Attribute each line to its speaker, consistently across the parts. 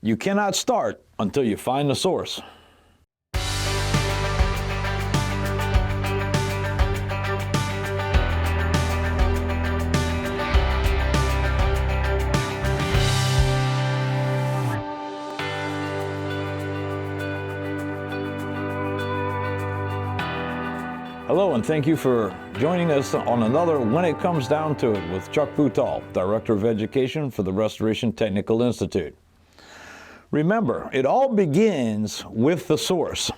Speaker 1: You cannot start until you find the source. Hello, and thank you for joining us on another When It Comes Down to It with Chuck Boutal, Director of Education for the Restoration Technical Institute. Remember, it all begins with the source.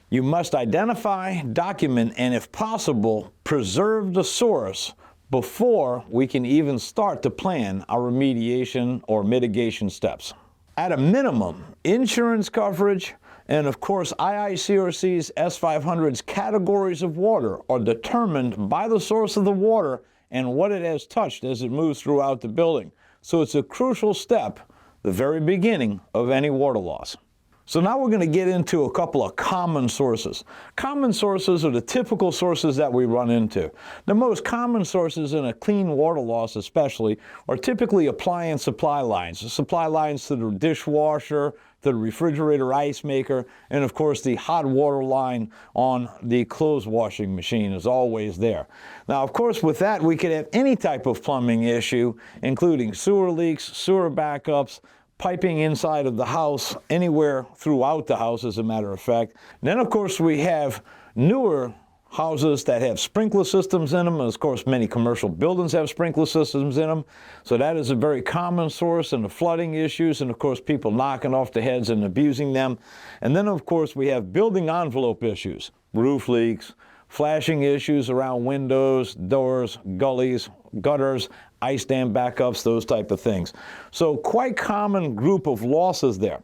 Speaker 1: You must identify, document, and if possible, preserve the source before we can even start to plan our remediation or mitigation steps. At a minimum, insurance coverage and of course IICRC's S500's categories of water are determined by the source of the water and what it has touched as it moves throughout the building. So it's a crucial step, the very beginning of any water loss. So now we're going to get into a couple of common sources. Common sources are the typical sources that we run into. The most common sources in a clean water loss especially are typically appliance supply lines. The supply lines to the dishwasher, to the refrigerator ice maker, and of course the hot water line on the clothes washing machine is always there. Now of course with that we could have any type of plumbing issue, including sewer leaks, sewer backups, piping inside of the house, anywhere throughout the house as a matter of fact. And then of course we have newer houses that have sprinkler systems in them. And of course many commercial buildings have sprinkler systems in them. So that is a very common source in the flooding issues, and of course people knocking off the heads and abusing them. And then of course we have building envelope issues, roof leaks, flashing issues around windows, doors, gullies, gutters, ice dam backups, those type of things. So quite common group of losses there.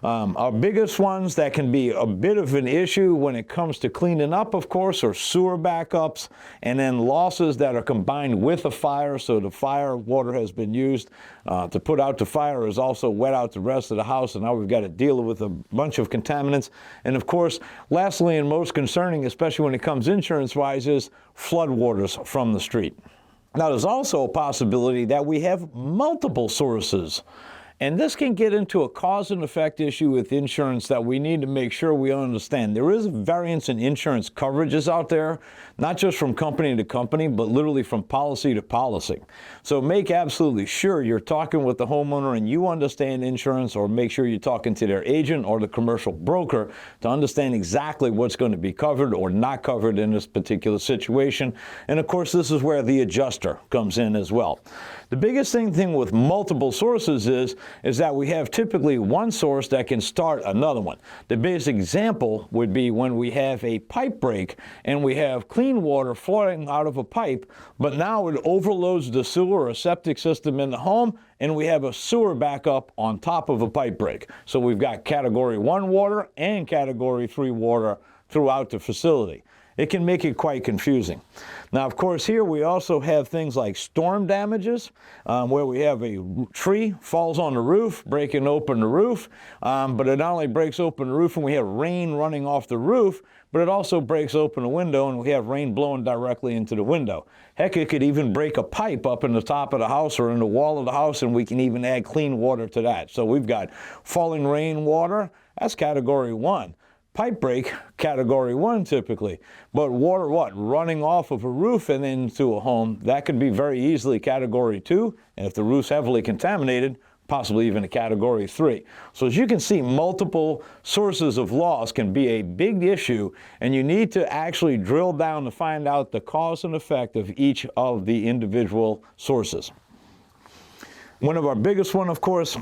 Speaker 1: Our biggest ones that can be a bit of an issue when it comes to cleaning up, of course, are sewer backups, and then losses that are combined with a fire. So the fire water has been used to put out the fire, is also wet out the rest of the house, and now we've got to deal with a bunch of contaminants. And of course, lastly and most concerning, especially when it comes insurance-wise, is flood waters from the street. Now there's also a possibility that we have multiple sources. And this can get into a cause and effect issue with insurance that we need to make sure we understand. There is a variance in insurance coverages out there, not just from company to company, but literally from policy to policy. So make absolutely sure you're talking with the homeowner and you understand insurance, or make sure you're talking to their agent or the commercial broker to understand exactly what's going to be covered or not covered in this particular situation. And of course, this is where the adjuster comes in as well. The biggest thing with multiple sources is that we have typically one source that can start another one. The basic example would be when we have a pipe break and we have clean water flowing out of a pipe, but now it overloads the sewer or septic system in the home, and we have a sewer backup on top of a pipe break. So we've got Category 1 water and Category 3 water throughout the facility. It can make it quite confusing. Now, of course, here we also have things like storm damages, where we have a tree falls on the roof, breaking open the roof, but it not only breaks open the roof and we have rain running off the roof, but it also breaks open a window and we have rain blowing directly into the window. Heck, it could even break a pipe up in the top of the house or in the wall of the house, and we can even add clean water to that. So we've got falling rain water, that's Category 1. Pipe break, Category 1 typically, but water running off of a roof and into a home, that could be very easily Category 2, and if the roof's heavily contaminated, possibly even a Category 3. So as you can see, multiple sources of loss can be a big issue, and you need to actually drill down to find out the cause and effect of each of the individual sources. One of our biggest one, of course,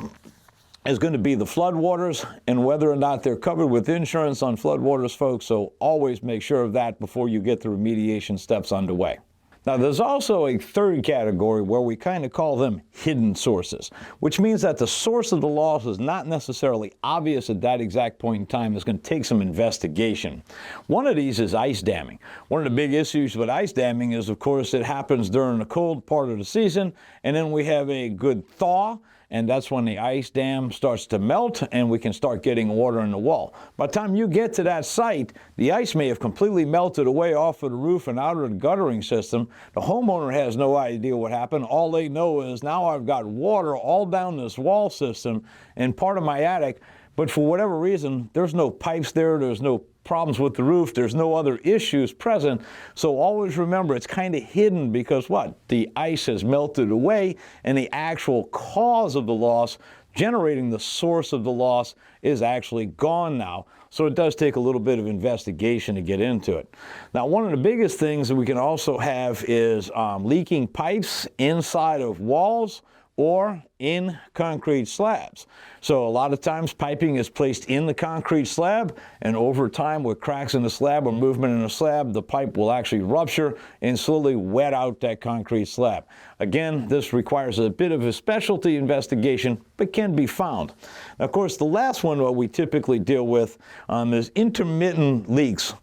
Speaker 1: is going to be the floodwaters and whether or not they're covered with insurance on floodwaters, folks. So always make sure of that before you get the remediation steps underway. Now, there's also a third category where we kind of call them hidden sources, which means that the source of the loss is not necessarily obvious at that exact point in time. It's going to take some investigation. One of these is ice damming. One of the big issues with ice damming is, of course, it happens during the cold part of the season, and then we have a good thaw, and that's when the ice dam starts to melt and we can start getting water in the wall. By the time you get to that site, the ice may have completely melted away off of the roof and out of the guttering system. The homeowner has no idea what happened. All they know is now I've got water all down this wall system in part of my attic, but for whatever reason, there's no pipes there, there's no problems with the roof, there's no other issues present. So always remember, it's kind of hidden because what? The ice has melted away and the actual cause of the loss, generating the source of the loss, is actually gone now. So it does take a little bit of investigation to get into it. Now, one of the biggest things that we can also have is leaking pipes inside of walls or in concrete slabs. So a lot of times piping is placed in the concrete slab, and over time with cracks in the slab or movement in the slab, the pipe will actually rupture and slowly wet out that concrete slab. Again, this requires a bit of a specialty investigation, but can be found. Now, of course, the last one what we typically deal with is intermittent leaks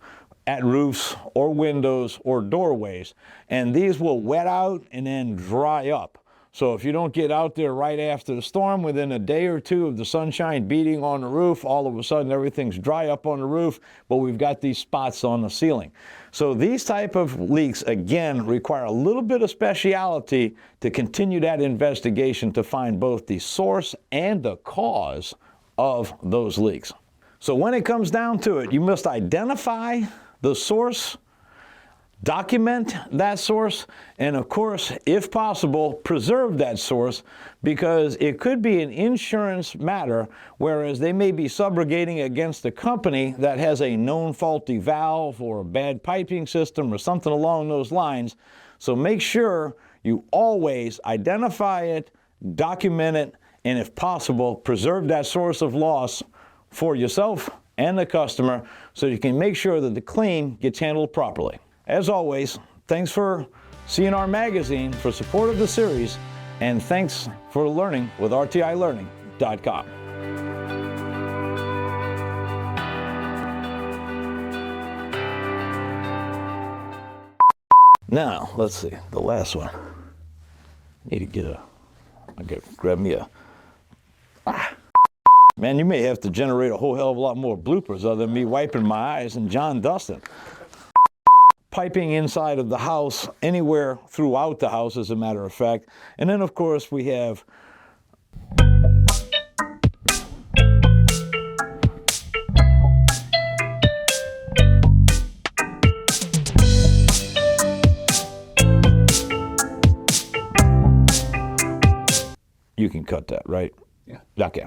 Speaker 1: at roofs or windows or doorways, and these will wet out and then dry up. So if you don't get out there right after the storm, within a day or two of the sunshine beating on the roof, all of a sudden everything's dry up on the roof, but we've got these spots on the ceiling. So these type of leaks, again, require a little bit of speciality to continue that investigation to find both the source and the cause of those leaks. So when it comes down to it, you must identify the source, document that source, and of course, if possible, preserve that source, because it could be an insurance matter, whereas they may be subrogating against a company that has a known faulty valve or a bad piping system or something along those lines. So make sure you always identify it, document it, and if possible, preserve that source of loss for yourself and the customer so you can make sure that the claim gets handled properly. As always, thanks for seeing our magazine, for support of the series, and thanks for learning with rtilearning.com. Now, let's see, the last one. Need to grab me a, Man, you may have to generate a whole hell of a lot more bloopers other than me wiping my eyes and John Dustin. Piping inside of the house, anywhere throughout the house, as a matter of fact. And then, of course, we have you can cut that, right?
Speaker 2: Yeah.
Speaker 1: Okay.